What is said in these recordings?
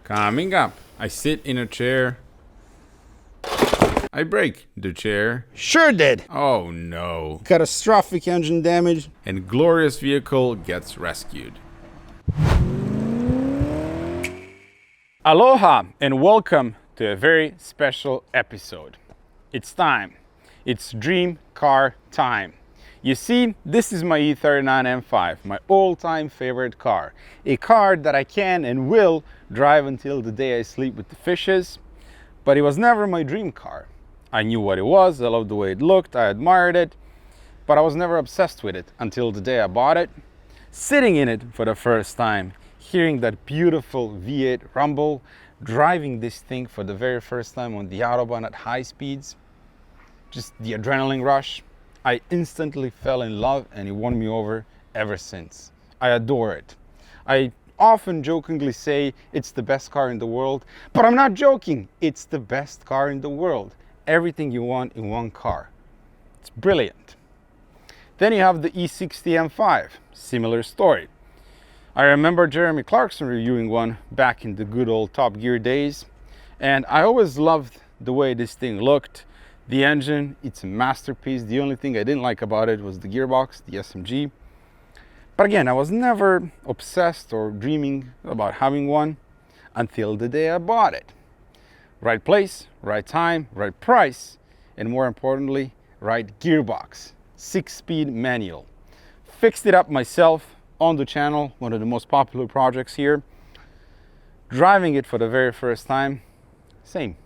Coming up, I sit in a chair. I break the chair. Sure did. Oh no. Catastrophic engine damage. And glorious vehicle gets rescued. Aloha and welcome to a very special episode. It's time. It's dream car time. You see, this is my E39 M3, my all-time favorite car. A car that I can and will drive until the day I sleep with the fishes. But it was never my dream car. I knew what it was, I loved the way it looked, I admired it, but I was never obsessed with it until the day I bought it. Sitting in it for the first time, hearing that beautiful V8 rumble, driving this thing for the very first time on the Autobahn at high speeds, just the adrenaline rush. I instantly fell in love and it won me over ever since. I adore it. I often jokingly say it's the best car in the world, but I'm not joking. It's the best car in the world. Everything you want in one car. It's brilliant. Then you have the E60 M3, similar story. I remember Jeremy Clarkson reviewing one back in the good old Top Gear days, and I always loved the way this thing looked. The engine, it's a masterpiece. The only thing I didn't like about it was the gearbox, the SMG. But again, I was never obsessed or dreaming about having one until the day I bought it. Right place, right time, right price, and more importantly, right gearbox. 6-speed manual. Fixed it up myself on the channel, one of the most popular projects here. Driving it for the very first time, same.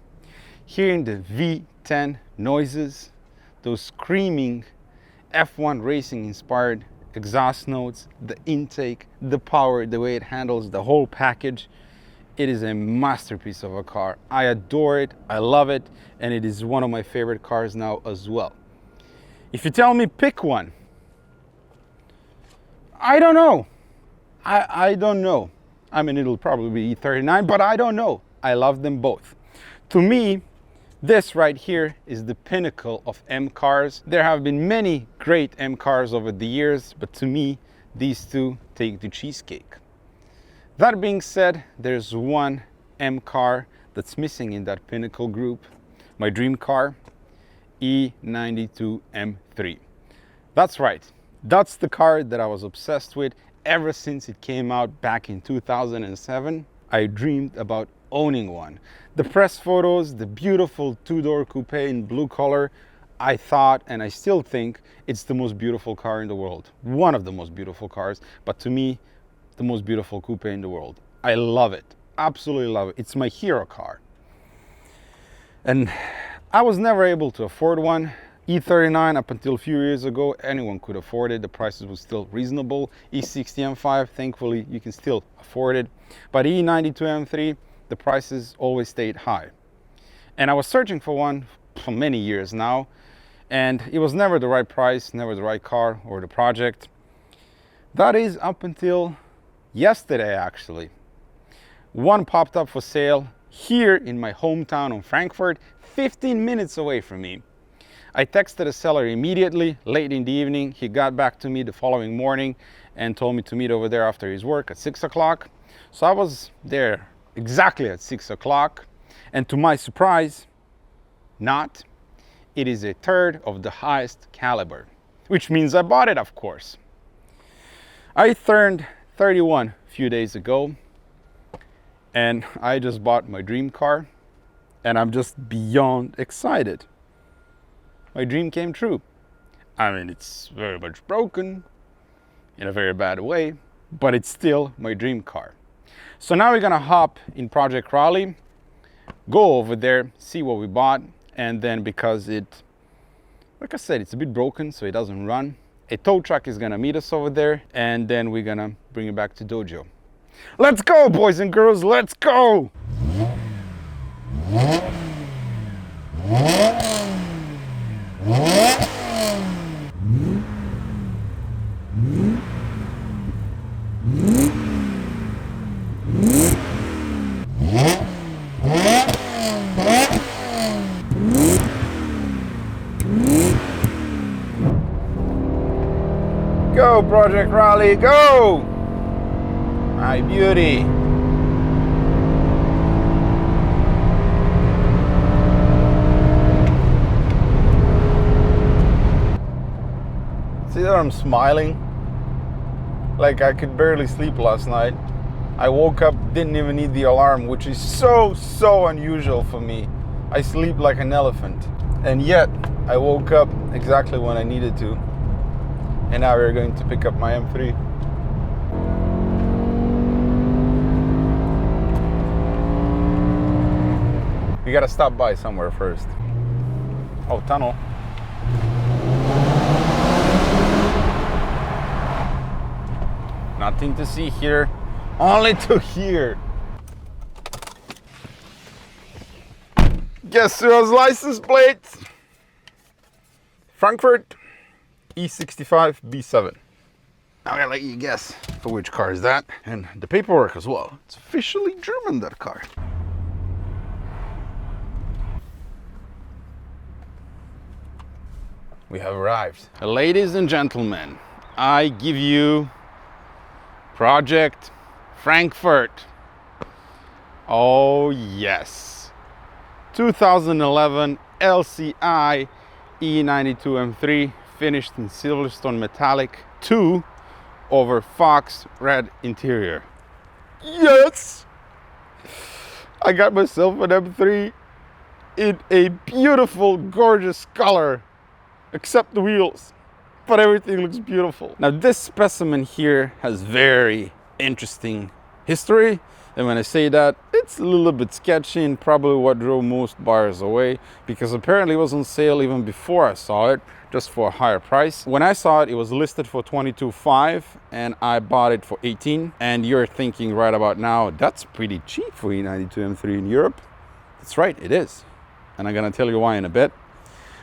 Hearing the V10 noises, those screaming F1 racing inspired exhaust notes, the intake, the power, the way it handles the whole package. It is a masterpiece of a car. I adore it, I love it, and it is one of my favorite cars now as well. If you tell me pick one, I don't know. I don't know. I mean, it'll probably be E39, but I don't know. I love them both. To me, this right here is the pinnacle of M cars. There have been many great M cars over the years, but to me, these two take the cheesecake. That being said, there's one M car that's missing in that pinnacle group, my dream car, E92 M3. That's right, that's the car that I was obsessed with ever since it came out back in 2007. I dreamed about owning one. The press photos, the beautiful two-door coupe in blue color, I thought and I still think it's the most beautiful car in the world. One of the most beautiful cars, but to me, the most beautiful coupe in the world. I love it, absolutely love it. It's my hero car. And I was never able to afford one. E39 up until a few years ago, anyone could afford it. The prices were still reasonable. E60 M3, thankfully, you can still afford it. But E92 M3, the prices always stayed high. And I was searching for one for many years now, and it was never the right price, never the right car or the project. That is up until yesterday, actually. One popped up for sale here in my hometown of Frankfurt, 15 minutes away from me. I texted the seller immediately, late in the evening. He got back to me the following morning and told me to meet over there after his work at 6 o'clock. So I was there exactly at 6 o'clock. And to my surprise, not. It is a third of the highest caliber, which means I bought it, of course. I turned 31 a few days ago, and I just bought my dream car, and I'm just beyond excited. My dream came true. I mean, it's very much broken in a very bad way, but it's still my dream car. So now we're gonna hop in Project Raleigh, go over there, see what we bought, and then because it, like I said, it's a bit broken, so it doesn't run, a tow truck is gonna meet us over there, and then we're gonna bring it back to Dojo. Let's go, boys and girls, let's go! Go, Project Raleigh, go! My beauty. I'm smiling. Like I could barely sleep last night. I woke up, didn't even need the alarm, which is so unusual for me. I sleep like an elephant. And yet, I woke up exactly when I needed to. And now we're going to pick up my M3. We gotta stop by somewhere first. Oh, tunnel. Nothing to see here, only to hear. Guess who has license plates? Frankfurt E65 V8. Now I'm gonna let you guess for which car is that, and the paperwork as well. It's officially German, that car. We have arrived. Ladies and gentlemen, I give you Project Frankfurt. Oh yes. 2011 LCI E92 M3, finished in Silverstone metallic 2 over fox red interior. Yes! I got myself an M3 in a beautiful, gorgeous color. Except the wheels, but everything looks beautiful. Now this specimen here has very interesting history, and when I say that, it's a little bit sketchy and probably what drove most buyers away, because apparently it was on sale even before I saw it, just for a higher price. When I saw it, it was listed for 22.5 and I bought it for 18. And you're thinking right about now, that's pretty cheap for E92 M3 in Europe. That's right, it is, and I'm gonna tell you why in a bit.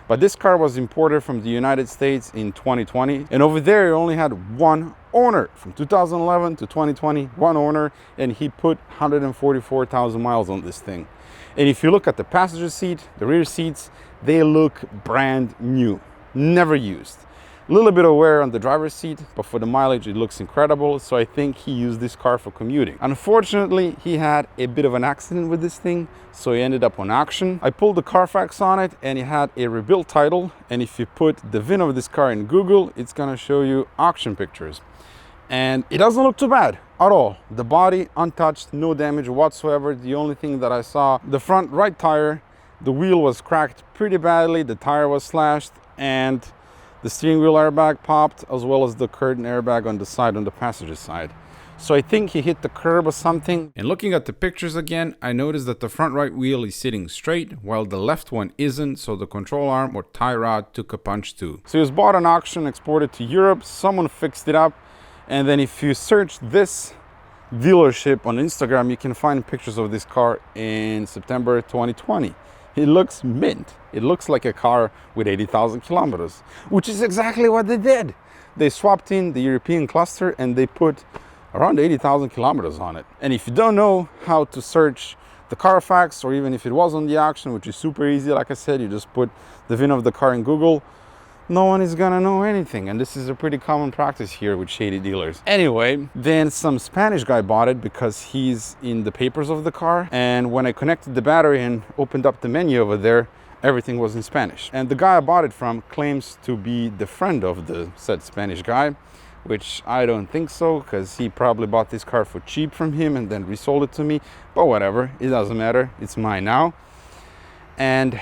But this car was imported from the United States in 2020. And over there, it only had one owner. From 2011 to 2020, one owner. And he put 144,000 miles on this thing. And if you look at the passenger seat, the rear seats, they look brand new. Never used. A little bit of wear on the driver's seat, but for the mileage, it looks incredible. So I think he used this car for commuting. Unfortunately, he had a bit of an accident with this thing, so he ended up on auction. I pulled the Carfax on it, and it had a rebuilt title. And if you put the VIN of this car in Google, it's gonna show you auction pictures. And it doesn't look too bad at all. The body untouched, no damage whatsoever. The only thing that I saw, the front right tire, the wheel was cracked pretty badly, the tire was slashed, and the steering wheel airbag popped, as well as the curtain airbag on the side, on the passenger side. So I think he hit the curb or something. And looking at the pictures again, I noticed that the front right wheel is sitting straight, while the left one isn't, so the control arm or tie rod took a punch too. So he was bought on auction, exported to Europe, someone fixed it up, and then if you search this dealership on Instagram, you can find pictures of this car in September 2020. It looks mint. It looks like a car with 80,000 kilometers, which is exactly what they did. They swapped in the European cluster and they put around 80,000 kilometers on it. And if you don't know how to search the Carfax, or even if it was on the auction, which is super easy, like I said, you just put the VIN of the car in Google, no one is gonna know anything. And this is a pretty common practice here with shady dealers. Anyway, then some Spanish guy bought it because he's in the papers of the car. And when I connected the battery and opened up the menu over there, everything was in Spanish. And the guy I bought it from claims to be the friend of the said Spanish guy, which I don't think so, because he probably bought this car for cheap from him and then resold it to me. But whatever, it doesn't matter, it's mine now. And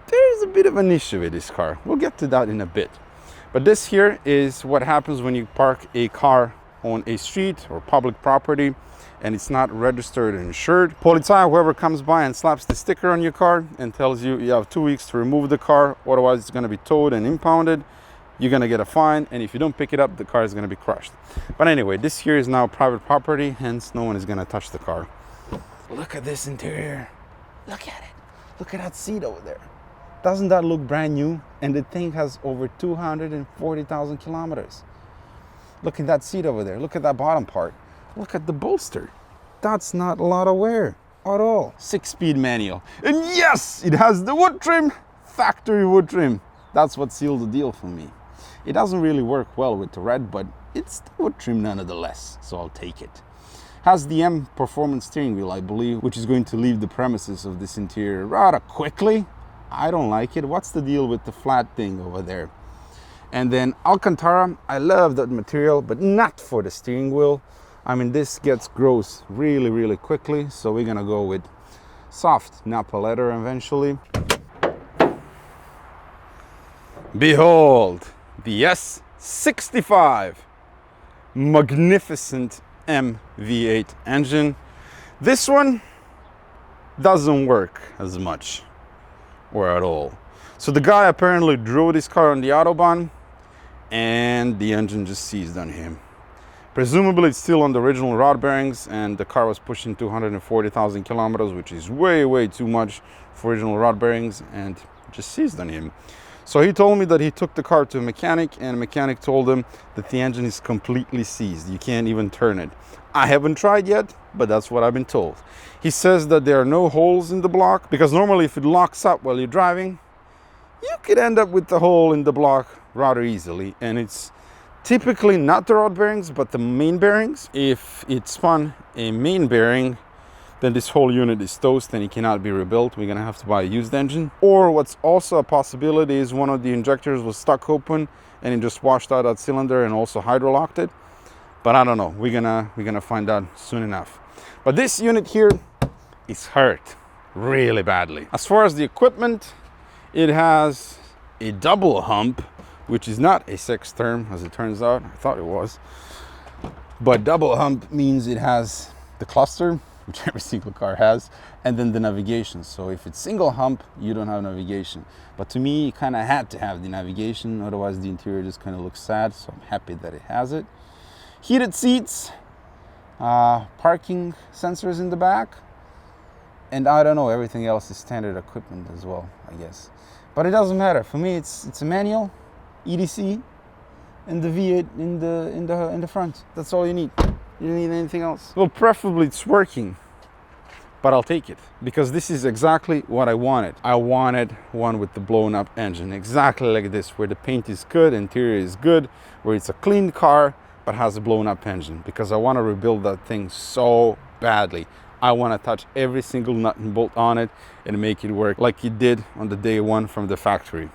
there's a bit of an issue with this car. We'll get to that in a bit. But this here is what happens when you park a car on a street or public property and it's not registered and insured. Polizei, whoever comes by and slaps the sticker on your car and tells you you have 2 weeks to remove the car, otherwise it's going to be towed and impounded. You're going to get a fine, and if you don't pick it up, the car is going to be crushed. But anyway, this here is now private property, hence no one is going to touch the car. Look at this interior. Look at it. Look at that seat over there. Doesn't that look brand new? And the thing has over 240,000 kilometers. Look at that seat over there. Look at that bottom part. Look at the bolster. That's not a lot of wear at all. 6-speed manual. And yes, it has the wood trim, factory wood trim. That's what sealed the deal for me. It doesn't really work well with the red, but it's the wood trim nonetheless, so I'll take it. Has the M performance steering wheel, I believe, which is going to leave the premises of this interior rather quickly. I don't like it. What's the deal with the flat thing over there? And then Alcantara, I love that material, but not for the steering wheel. I mean, this gets gross really, really quickly. So we're gonna go with soft Napa leather eventually. Behold, the S65 magnificent V8 engine. This one doesn't work as much or at all. So the guy apparently drove this car on the Autobahn and the engine just seized on him. Presumably it's still on the original rod bearings, and the car was pushing 240,000 kilometers, which is way too much for original rod bearings, and just seized on him. So he told me that he took the car to a mechanic, and the mechanic told him that the engine is completely seized. You can't even turn it. I haven't tried yet, but that's what I've been told. He says that there are no holes in the block, because normally if it locks up while you're driving, you could end up with the hole in the block rather easily. And it's typically not the rod bearings, but the main bearings. If it spun a main bearing, then this whole unit is toast and it cannot be rebuilt. We're gonna have to buy a used engine. Or what's also a possibility is one of the injectors was stuck open and it just washed out that cylinder and also hydrolocked it. But I don't know, we're gonna find out soon enough. But this unit here is hurt really badly. As far as the equipment, it has a double hump, which is not a sex term as it turns out. I thought it was. But double hump means it has the cluster, which every single car has, and then the navigation. So if it's single hump, you don't have navigation. But to me, it kind of had to have the navigation, otherwise the interior just kind of looks sad, so I'm happy that it has it. Heated seats, parking sensors in the back, and I don't know, everything else is standard equipment as well, I guess. But it doesn't matter. For me, it's a manual, EDC, and the V8 in the front. That's all you need. You don't need anything else. Well, preferably it's working, but I'll take it because this is exactly what I wanted. I wanted one with the blown up engine, exactly like this, where the paint is good, interior is good, where it's a clean car, but has a blown up engine, because I want to rebuild that thing so badly. I want to touch every single nut and bolt on it and make it work like it did on the day one from the factory.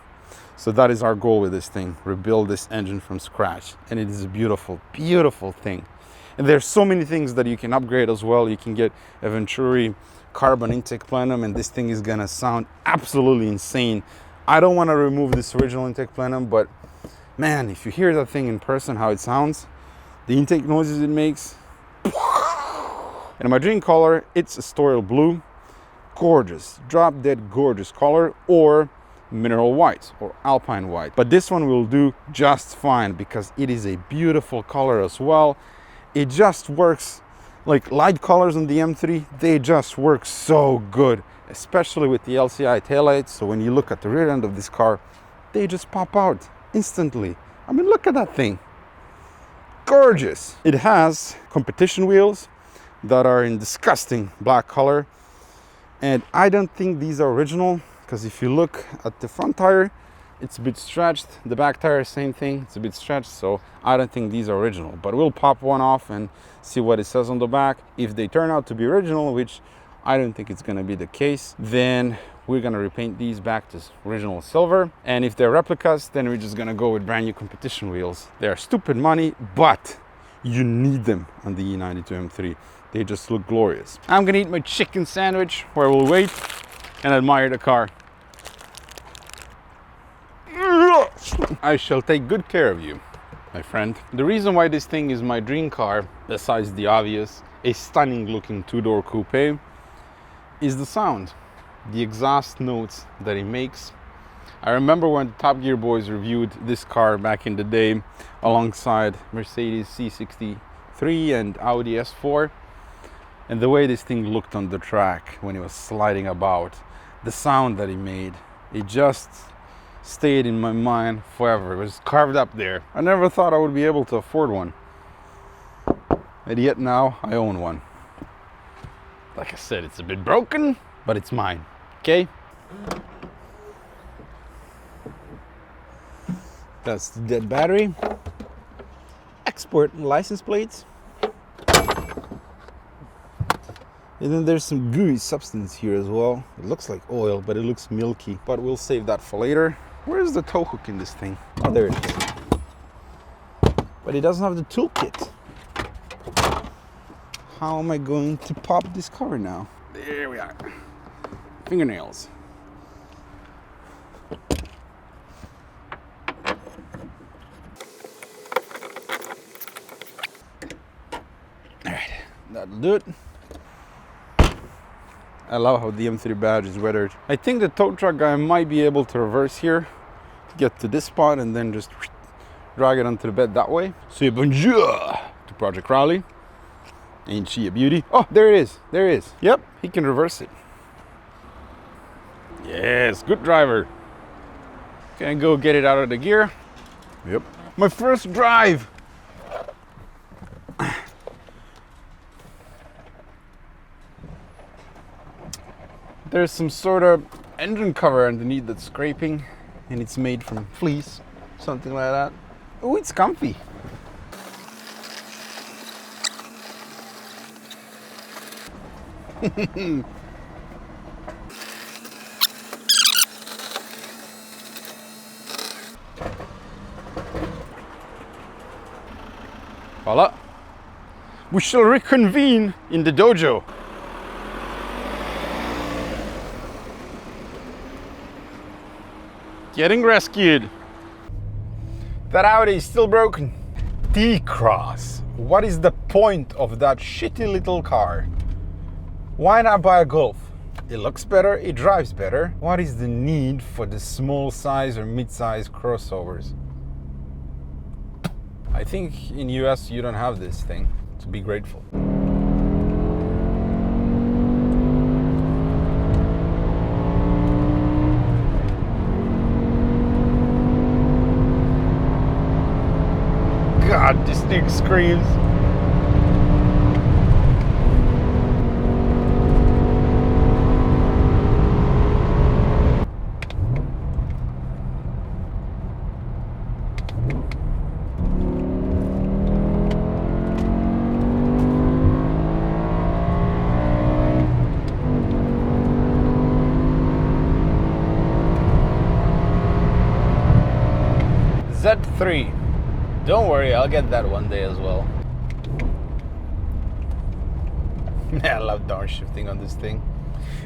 So that is our goal with this thing, rebuild this engine from scratch. And it is a beautiful, beautiful thing. And there's so many things that you can upgrade as well. You can get a Venturi carbon intake plenum, and this thing is gonna sound absolutely insane. I don't want to remove this original intake plenum, but man, if you hear that thing in person, how it sounds, the intake noises it makes. And my dream color, it's a Storyl blue. Gorgeous, drop dead gorgeous color, or mineral white or alpine white. But this one will do just fine because it is a beautiful color as well. It just works like light colors on the M3. They just work so good, especially with the LCI taillights. So when you look at the rear end of this car, they just pop out instantly. I mean, look at that thing. Gorgeous. It has competition wheels that are in disgusting black color. And I don't think these are original, because if you look at the front tire, it's a bit stretched. The back tire, same thing, it's a bit stretched. So I don't think these are original, but we'll pop one off and see what it says on the back. If they turn out to be original, which I don't think it's gonna be the case, then we're gonna repaint these back to original silver. And if they're replicas, then we're just gonna go with brand new competition wheels. They're stupid money, but you need them on the E92 M3. They just look glorious. I'm gonna eat my chicken sandwich, where we'll wait and admire the car. I shall take good care of you, my friend. The reason why this thing is my dream car, besides the obvious, a stunning looking two-door coupe, is the sound, the exhaust notes that it makes. I remember when the Top Gear boys reviewed this car back in the day alongside Mercedes C63 and Audi S4, and the way this thing looked on the track when it was sliding about, the sound that it made, it just stayed in my mind forever. It was carved up there. I never thought I would be able to afford one, and yet now I own one. Like I said, it's a bit broken, but it's mine, okay? That's the dead battery. Export license plates. And then there's some gooey substance here as well. It looks like oil, but it looks milky. But we'll save that for later. Where's the tow hook in this thing? Oh, there it is. But it doesn't have the toolkit. How am I going to pop this cover now? There we are. Fingernails. All right, that'll do it. I love how the M3 badge is weathered. I think the tow truck guy might be able to reverse here to get to this spot and then just drag it onto the bed that way. Say bonjour to Project Raleigh. Ain't she a beauty? Oh, there it is. There it is. Yep, he can reverse it. Yes, good driver. Can go get it out of the gear. Yep. My first drive. There's some sort of engine cover underneath that's scraping, and it's made from fleece, something like that. Oh, it's comfy. Voila. We shall reconvene in the dojo. Getting rescued. That Audi is still broken. T-Cross. What is the point of that shitty little car? Why not buy a Golf? It looks better, it drives better. What is the need for the small size or mid-size crossovers? I think in US you don't have this thing, to be grateful. God, this thing screams. Z3. Don't worry, I'll get that one day as well. I love downshifting on this thing.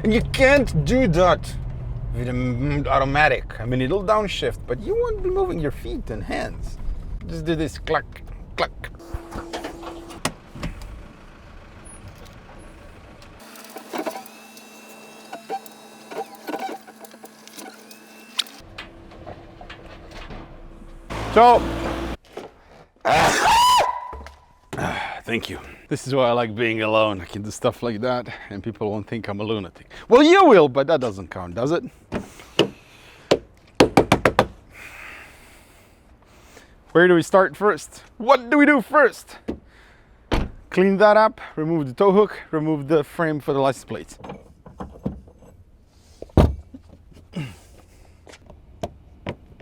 And you can't do that with an automatic. I mean, it'll downshift, but you won't be moving your feet and hands. Just do this, cluck, cluck. So, thank you. This is why I like being alone. I can do stuff like that and people won't think I'm a lunatic. Well, you will, but that doesn't count, does it? Where do we start first? What do we do first? Clean that up, remove the tow hook, remove the frame for the license plates.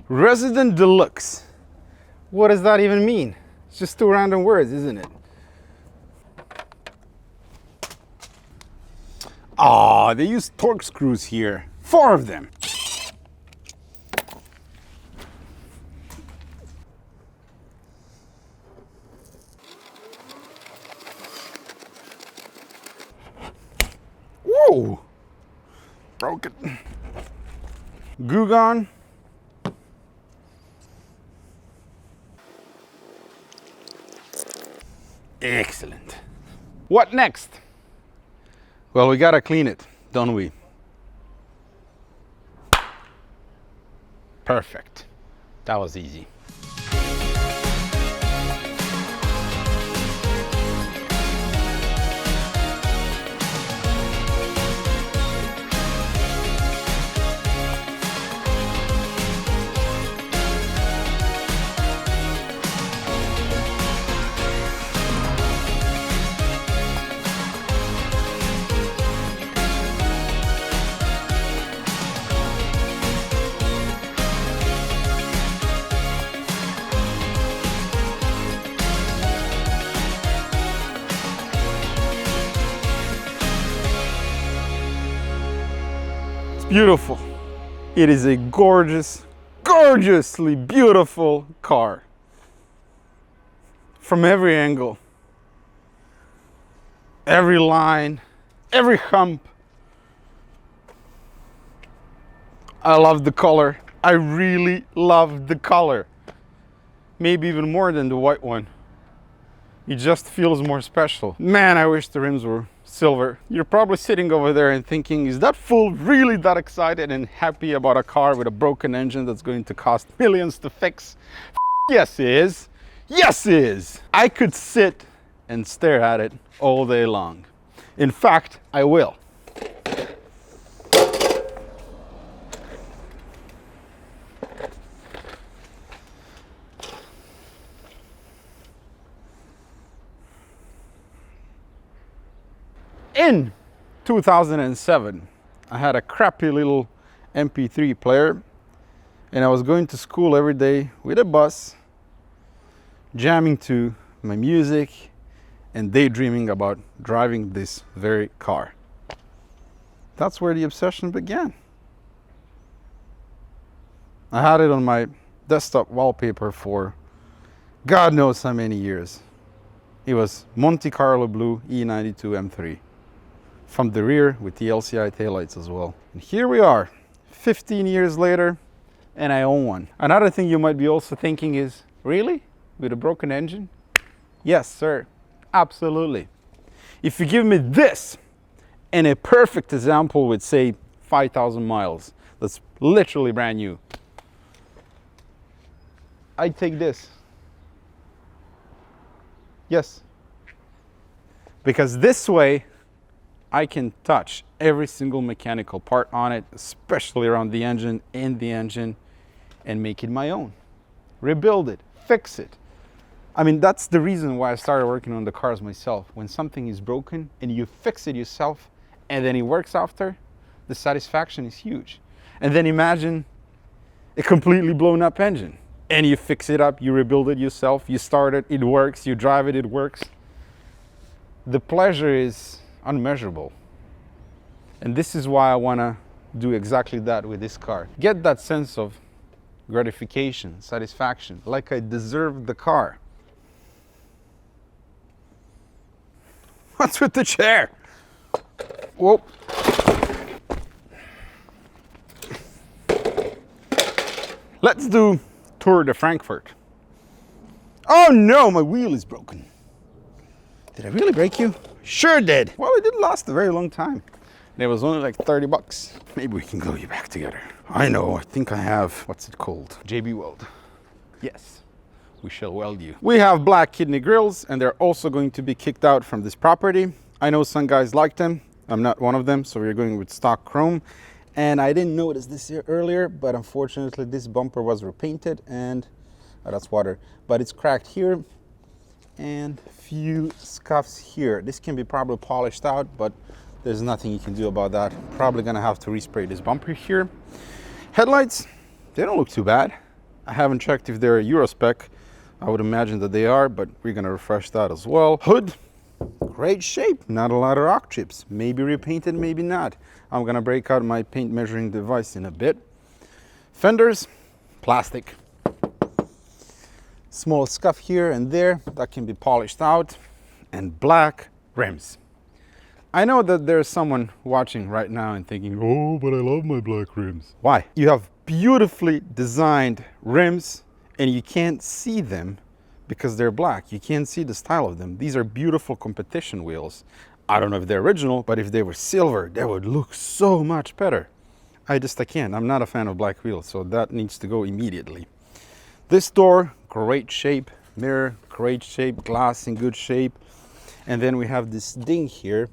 Resident Deluxe. What does that even mean? It's just two random words, isn't it? Ah, they use torque screws here. 4 of them. Whoa! Broke it. Glue gun. Excellent. What next? Well, we gotta clean it, don't we? Perfect. That was easy. Beautiful. It is a gorgeous, gorgeously beautiful car. From every angle, every line, every hump. I love the color. I really love the color. Maybe even more than the white one. It just feels more special. Man, I wish the rims were silver. You're probably sitting over there and thinking, is that fool really that excited and happy about a car with a broken engine that's going to cost millions to fix? Yes, he is. Yes, he is. I could sit and stare at it all day long. In fact, I will. In 2007, I had a crappy little MP3 player, and I was going to school every day with a bus, jamming to my music and daydreaming about driving this very car. That's where the obsession began. I had it on my desktop wallpaper for God knows how many years. It was Monte Carlo Blue E92 M3. From the rear with the LCI taillights as well. And here we are, 15 years later, and I own one. Another thing you might be also thinking is, really? With a broken engine? Yes, sir, absolutely. If you give me this and a perfect example with, say, 5,000 miles, that's literally brand new, I'd take this. Yes. Because this way, I can touch every single mechanical part on it, especially around the engine, in the engine, and make it my own. Rebuild it, fix it. I mean, that's the reason why I started working on the cars myself. When something is broken and you fix it yourself and then it works after, the satisfaction is huge. And then imagine a completely blown up engine and you fix it up, you rebuild it yourself, you start it, it works, you drive it, it works. The pleasure is unmeasurable. And this is why I want to do exactly that with this car. Get that sense of gratification, satisfaction, like I deserve the car. What's with the chair? Whoa. Let's do Tour de Frankfurt. Oh no, my wheel is broken. Did I really break you? Sure did. Well, it didn't last a very long time. It was only like 30 bucks. Maybe we can glue you back together. I know, I think I have, what's it called? JB Weld. Yes, we shall weld you. We have black kidney grills, and they're also going to be kicked out from this property. I know some guys like them. I'm not one of them, so we're going with stock chrome. And I didn't notice this here earlier, but unfortunately this bumper was repainted and, oh, that's water, but it's cracked here and few scuffs here. This can be probably polished out, but there's nothing you can do about that. Probably gonna have to respray this bumper here. Headlights, they don't look too bad. I haven't checked if they're Euro spec. I would imagine that they are, but we're gonna refresh that as well. Hood, great shape, not a lot of rock chips. Maybe repainted, maybe not. I'm gonna break out my paint measuring device in a bit. Fenders, plastic. Small scuff here and there that can be polished out, and black rims. I know that there's someone watching right now and thinking, oh, but I love my black rims. Why? You have beautifully designed rims and you can't see them because they're black. You can't see the style of them. These are beautiful competition wheels. I don't know if they're original, but if they were silver, they would look so much better. I can't. I'm not a fan of black wheels, so that needs to go immediately. This door, great shape. Mirror, great shape. Glass in good shape. And then we have this ding here.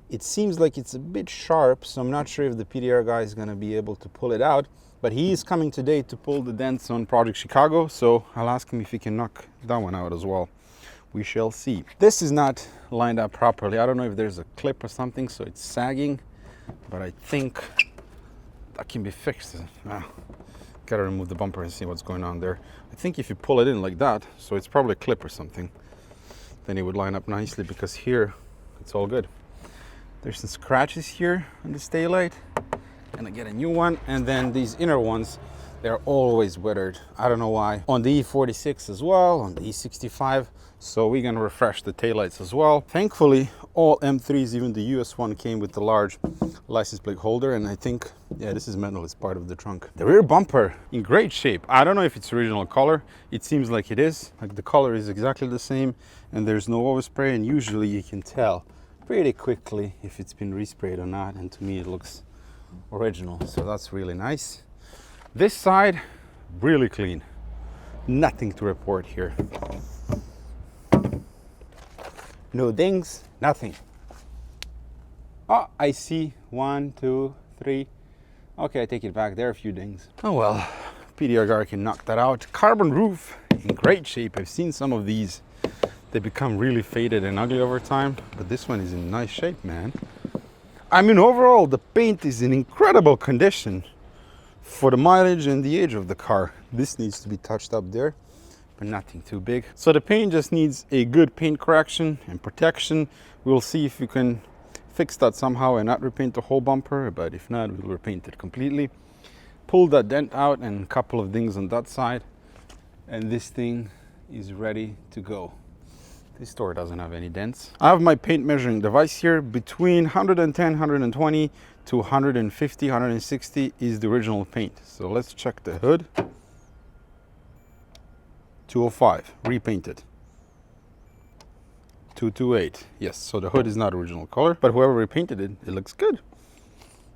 It seems like it's a bit sharp, so I'm not sure if the PDR guy is going to be able to pull it out. But he is coming today to pull the dents on Project Chicago, so I'll ask him if he can knock that one out as well. We shall see. This is not lined up properly. I don't know if there's a clip or something, so it's sagging, but I think that can be fixed. Gotta remove the bumper and see what's going on there. I think if you pull it in like that, so it's probably a clip or something, then it would line up nicely, because here it's all good. There's some scratches here on this taillight, and I get a new one, and then these inner ones, They're always weathered. I don't know why. On the E46 as well, on the E65. So we're gonna refresh the taillights as well. Thankfully, all M3s, even the US one, came with the large license plate holder. And I think, yeah, this is metal, it's part of the trunk. The rear bumper, in great shape. I don't know if it's original color. It seems like it is. Like the color is exactly the same and there's no overspray. And usually you can tell pretty quickly if it's been resprayed or not. And to me, it looks original. So that's really nice. This side, really clean. Nothing to report here. No dings, nothing. Oh, I see 1, 2, 3. Okay, I take it back. There are a few dings. Oh well, PDR guard can knock that out. Carbon roof, in great shape. I've seen some of these. They become really faded and ugly over time, but this one is in nice shape, man. I mean, overall, the paint is in incredible condition for the mileage and the age of the car. This needs to be touched up there, but nothing too big. So the paint just needs a good paint correction and protection. We'll see if we can fix that somehow and not repaint the whole bumper, but if not, we'll repaint it completely. Pull that dent out and a couple of dings on that side, and this thing is ready to go. This door doesn't have any dents. I have my paint measuring device here. Between 110, 120 to 150, 160 is the original paint. So let's check the hood. 205, repainted. 228, yes, so the hood is not original color, but whoever repainted it, it looks good.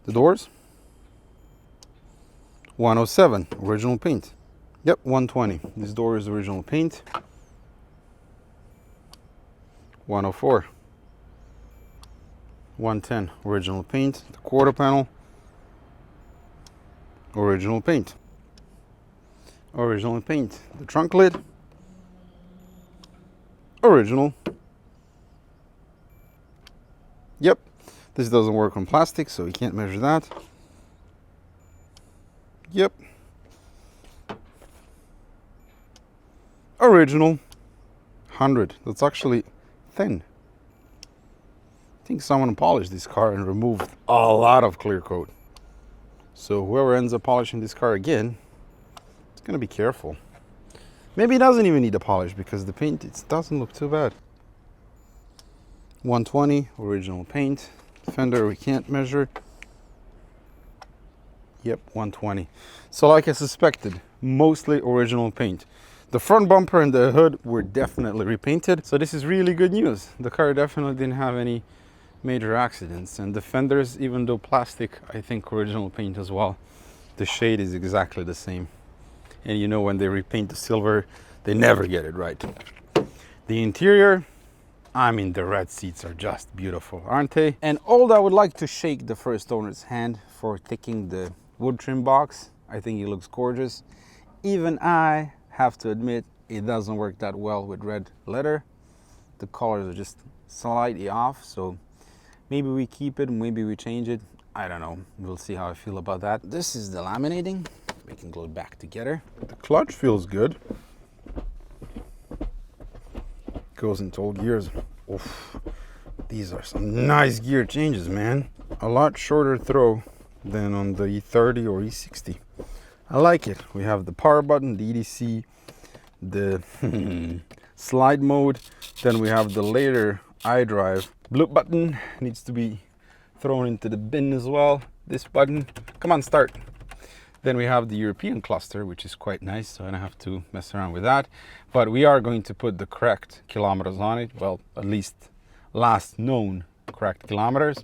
The doors. 107, original paint. Yep, 120, this door is original paint. 104. 110, original paint. The quarter panel, original paint. Original paint. The trunk lid, original. Yep, this doesn't work on plastic, so we can't measure that. Yep. Original. 100. That's actually thin. I think someone polished this car and removed a lot of clear coat. So whoever ends up polishing this car again, it's gonna be careful. Maybe it doesn't even need a polish because the paint, it doesn't look too bad. 120, original paint. Fender, we can't measure. Yep, 120. So like I suspected, mostly original paint. The front bumper and the hood were definitely repainted. So this is really good news. The car definitely didn't have any major accidents. And the fenders, even though plastic, I think original paint as well. The shade is exactly the same. And you know, when they repaint the silver, they never get it right. The interior, I mean, the red seats are just beautiful, aren't they? And although I would like to shake the first owner's hand for taking the wood trim box, I think it looks gorgeous. Even I have to admit, it doesn't work that well with red leather. The colors are just slightly off, so maybe we keep it, maybe we change it. I don't know, we'll see how I feel about that. This is the laminating. We can glue it back together. The clutch feels good. Goes into all gears. Oof. These are some nice gear changes, man. A lot shorter throw than on the E30 or E60. I like it. We have the power button, the EDC, the slide mode. Then we have the later iDrive. Blue button needs to be thrown into the bin as well. This button, come on, start. Then we have the European cluster, which is quite nice, so I don't have to mess around with that. But we are going to put the correct kilometers on it. Well, at least last known correct kilometers.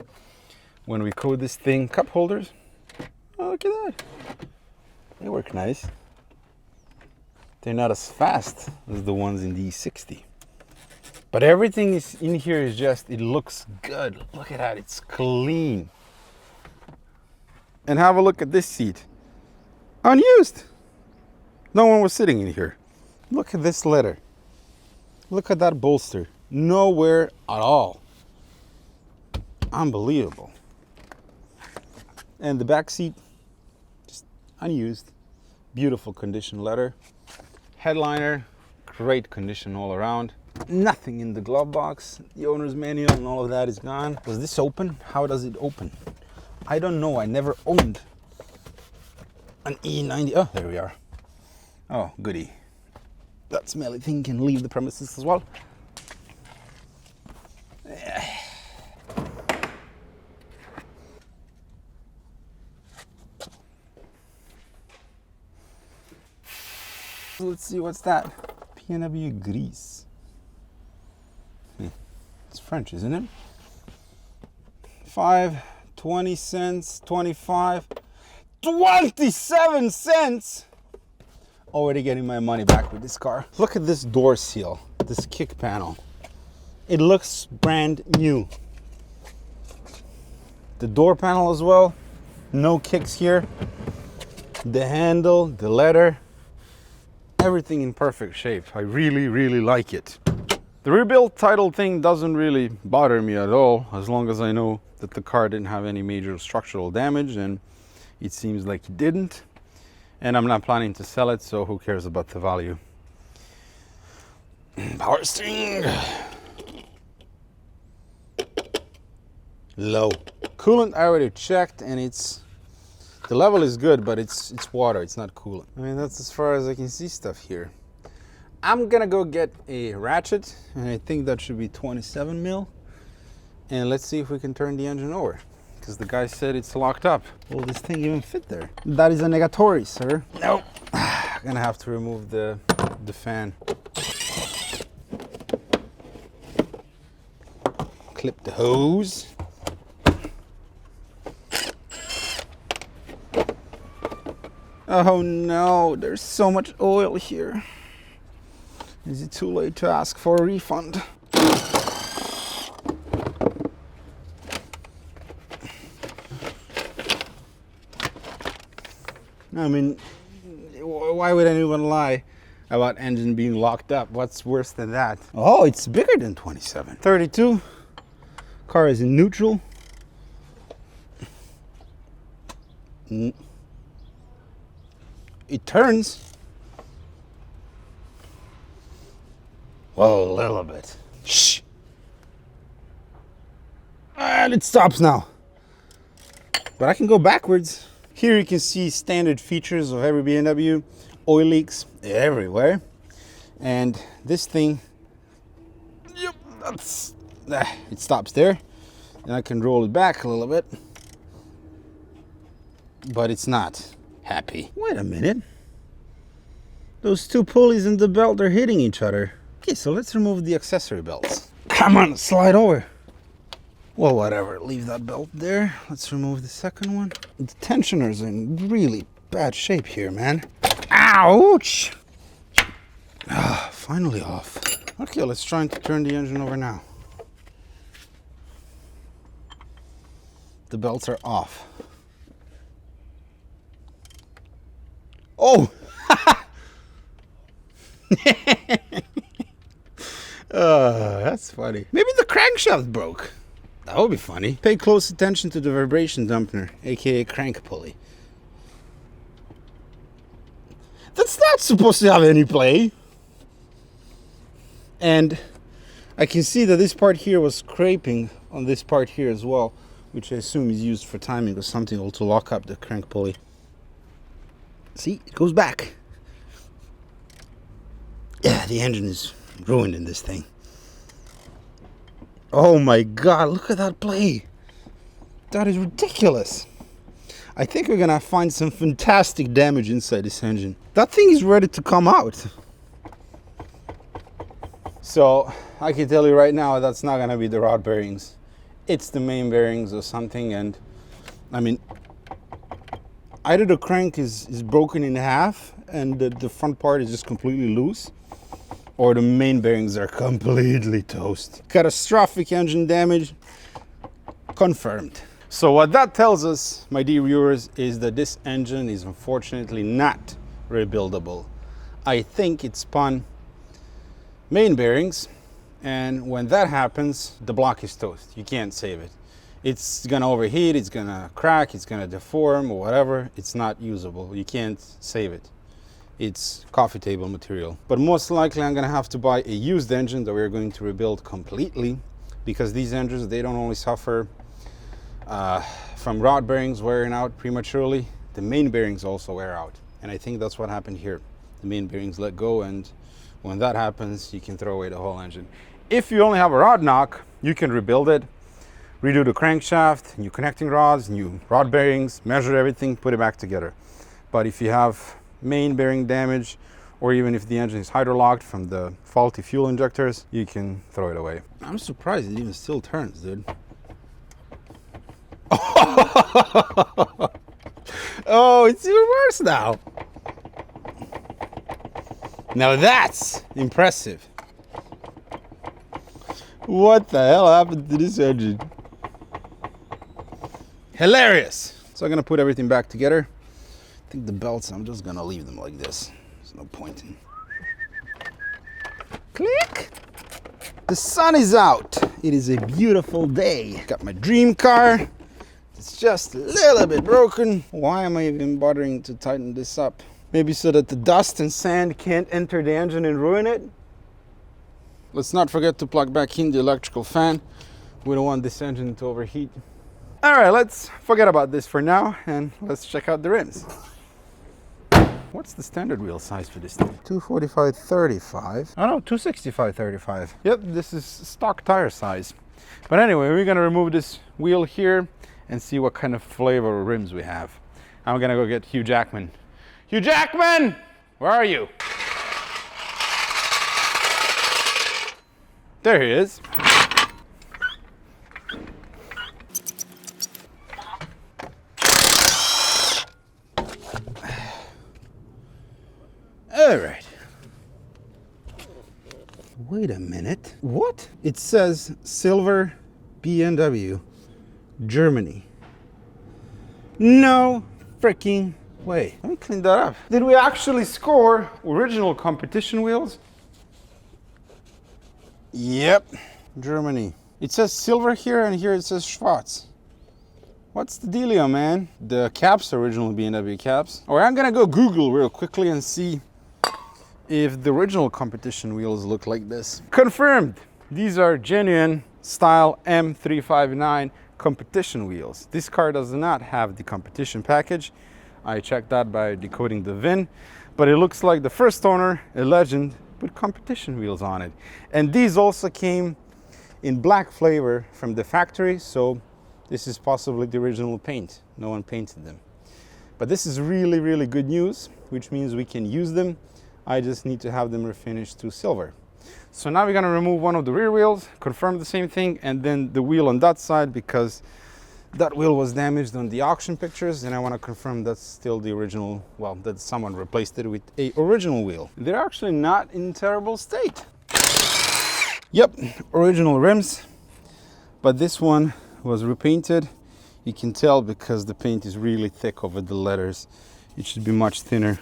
When we code this thing, cup holders, oh, look at that. They work nice. They're not as fast as the ones in the E60. But everything is in here is just, it looks good. Look at that, it's clean. And have a look at this seat. Unused. No one was sitting in here. Look at this leather. Look at that bolster. Nowhere at all. Unbelievable. And the back seat, just unused. Beautiful condition leather. Headliner, great condition all around. Nothing in the glove box. The owner's manual and all of that is gone. Was this open? How does it open? I don't know. I never owned An E90. Oh, there we are. Oh, goody. That smelly thing can leave the premises as well. Let's see, what's that? BMW Gris. It's French, isn't it? 20 cents, 25, 27 cents! Already getting my money back with this car. Look at this door seal, this kick panel. It looks brand new. The door panel as well, no kicks here. The handle, the leather, everything in perfect shape. I really, really like it. The rebuild title thing doesn't really bother me at all, as long as I know that the car didn't have any major structural damage, and it seems like it didn't. And I'm not planning to sell it, so who cares about the value? Power steering. Low. Coolant I already checked, and the level is good, but it's water, it's not coolant. I mean, that's as far as I can see stuff here. I'm gonna go get a ratchet, and I think that should be 27 mil. And let's see if we can turn the engine over, because the guy said it's locked up. Will this thing even fit there? That is a negatory, sir. Nope. Gonna have to remove the fan. Clip the hose. Oh no, there's so much oil here. Is it too late to ask for a refund? I mean, why would anyone lie about engine being locked up? What's worse than that? Oh, it's bigger than 27. 32. Car is in neutral. It turns. Well, a little bit. Shh. And it stops now. But I can go backwards. Here you can see standard features of every BMW. Oil leaks everywhere. And this thing, yep, it stops there. And I can roll it back a little bit. But it's not happy. Wait a minute. Those two pulleys in the belt are hitting each other. Okay, so let's remove the accessory belts. Come on, slide over. Well, whatever, leave that belt there. Let's remove the second one. The tensioner's in really bad shape here, man. Ouch! Ah, finally off. Okay, let's try to turn the engine over now. The belts are off. Oh! That's funny. Maybe the crankshaft broke. That would be funny. Pay close attention to the vibration dampener, aka crank pulley. That's not supposed to have any play. And I can see that this part here was scraping on this part here as well, which I assume is used for timing or something, or to lock up the crank pulley. See, it goes back. Yeah, the engine is ruined in this thing. Oh my God, look at that play. That is ridiculous. I think we're gonna find some fantastic damage inside this engine. That thing is ready to come out. So I can tell you right now, that's not gonna be the rod bearings. It's the main bearings or something. And I mean, either the crank is broken in half and the front part is just completely loose, or the main bearings are completely toast. Catastrophic engine damage confirmed. So what that tells us, my dear viewers, is that this engine is unfortunately not rebuildable. I think it spun main bearings, and when that happens, the block is toast. You can't save it. It's gonna overheat, it's gonna crack, it's gonna deform or whatever. It's not usable. You can't save it. It's coffee table material. But most likely I'm gonna have to buy a used engine that we're going to rebuild completely, because these engines, they don't only suffer from rod bearings wearing out prematurely, the main bearings also wear out. And I think that's what happened here. The main bearings let go, and when that happens, you can throw away the whole engine. If you only have a rod knock, you can rebuild it, redo the crankshaft, new connecting rods, new rod bearings, measure everything, put it back together. But if you have main bearing damage, or even if the engine is hydrolocked from the faulty fuel injectors, you can throw it away. I'm surprised it even still turns, dude. Oh, it's even worse now. Now that's impressive. What the hell happened to this engine? Hilarious. So I'm gonna put everything back together. I think the belts, I'm just gonna leave them like this. There's no point in. Click. The sun is out. It is a beautiful day. Got my dream car. It's just a little bit broken. Why am I even bothering to tighten this up? Maybe so that the dust and sand can't enter the engine and ruin it. Let's not forget to plug back in the electrical fan. We don't want this engine to overheat. All right, let's forget about this for now and let's check out the rims. What's the standard wheel size for this thing? 245/35. Oh no, 265/35. Yep, this is stock tire size. But anyway, we're gonna remove this wheel here and see what kind of flavor of rims we have. I'm gonna go get Hugh Jackman. Hugh Jackman, where are you? There he is. All right. Wait a minute. What? It says Silver BMW, Germany. No freaking way. Let me clean that up. Did we actually score original competition wheels? Yep. Germany. It says silver here and here it says Schwarz. What's the dealio, man? The caps are original BMW caps. All right, I'm gonna go Google real quickly and see if the original competition wheels look like this. Confirmed. These are genuine style M359 competition wheels. This car does not have the competition package. I checked that by decoding the VIN, but it looks like the first owner, a legend, put competition wheels on it. And these also came in black flavor from the factory, so this is possibly the original paint. No one painted them. But this is really, really good news, which means we can use them. I just need to have them refinished to silver. So now we're gonna remove one of the rear wheels, confirm the same thing, and then the wheel on that side, because that wheel was damaged on the auction pictures, and I wanna confirm that's still the original, well, that someone replaced it with a original wheel. They're actually not in terrible state. Yep, original rims, but this one was repainted. You can tell because the paint is really thick over the letters. It should be much thinner.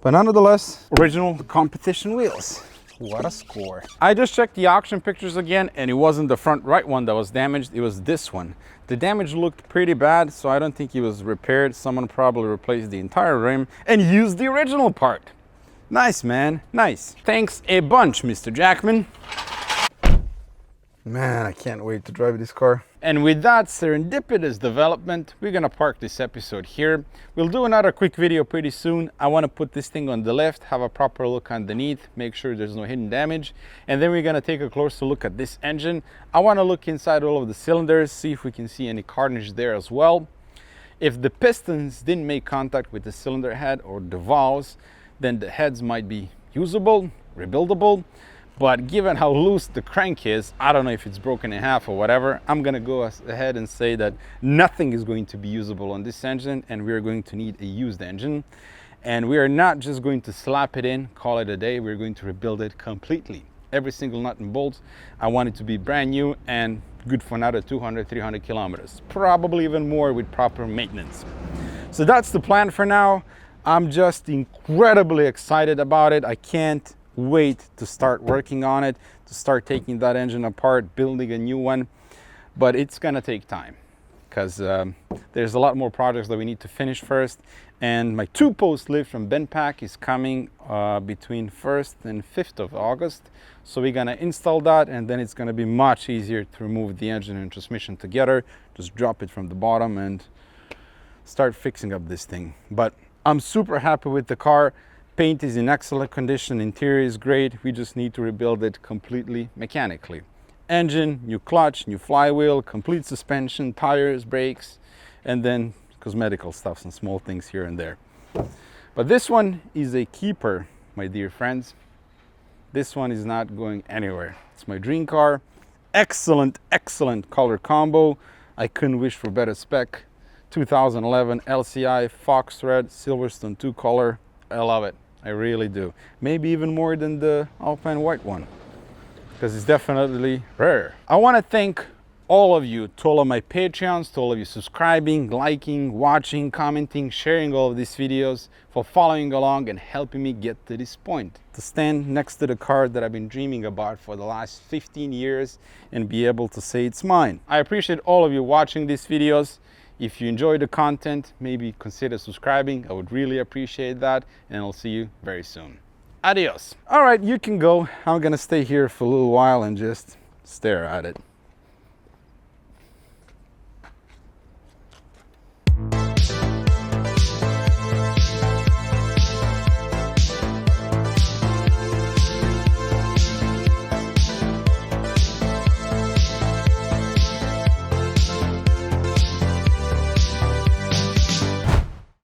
But nonetheless, original competition wheels. What a score. I just checked the auction pictures again, and it wasn't the front right one that was damaged, it was this one. The damage looked pretty bad, so I don't think it was repaired. Someone probably replaced the entire rim and used the original part. Nice, man, nice. Thanks a bunch, Mr. Jackman. Man, I can't wait to drive this car. And with that serendipitous development, we're gonna park this episode here. We'll do another quick video pretty soon. I wanna put this thing on the lift, have a proper look underneath, make sure there's no hidden damage. And then we're gonna take a closer look at this engine. I wanna look inside all of the cylinders, see if we can see any carnage there as well. If the pistons didn't make contact with the cylinder head or the valves, then the heads might be usable, rebuildable. But given how loose the crank is, I don't know if it's broken in half or whatever. I'm gonna go ahead and say that nothing is going to be usable on this engine, and we're going to need a used engine. And we are not just going to slap it in, call it a day. We're going to rebuild it completely. Every single nut and bolt, I want it to be brand new and good for another 200, 300 kilometers. Probably even more with proper maintenance. So that's the plan for now. I'm just incredibly excited about it. I can't wait to start working on it, to start taking that engine apart, building a new one. But it's gonna take time because there's a lot more projects that we need to finish first. And my 2-post lift from Benpack is coming between 1st and 5th of August. So we're gonna install that, and then it's gonna be much easier to remove the engine and transmission together. Just drop it from the bottom and start fixing up this thing. But I'm super happy with the car. Paint is in excellent condition, interior is great. We just need to rebuild it completely mechanically. Engine, new clutch, new flywheel, complete suspension, tires, brakes, and then cosmetical stuff, some small things here and there. But this one is a keeper, my dear friends. This one is not going anywhere. It's my dream car. Excellent, excellent color combo. I couldn't wish for better spec. 2011 LCI Fox Red Silverstone II color. I love it. I really do. Maybe even more than the Alpine White one, because it's definitely rare. I want to thank all of you, to all of my Patreons, to all of you subscribing, liking, watching, commenting, sharing all of these videos, for following along and helping me get to this point, to stand next to the car that I've been dreaming about for the last 15 years and be able to say it's mine. I appreciate all of you watching these videos. If you enjoy the content, maybe consider subscribing. I would really appreciate that, and I'll see you very soon. Adios. All right, you can go. I'm gonna stay here for a little while and just stare at it.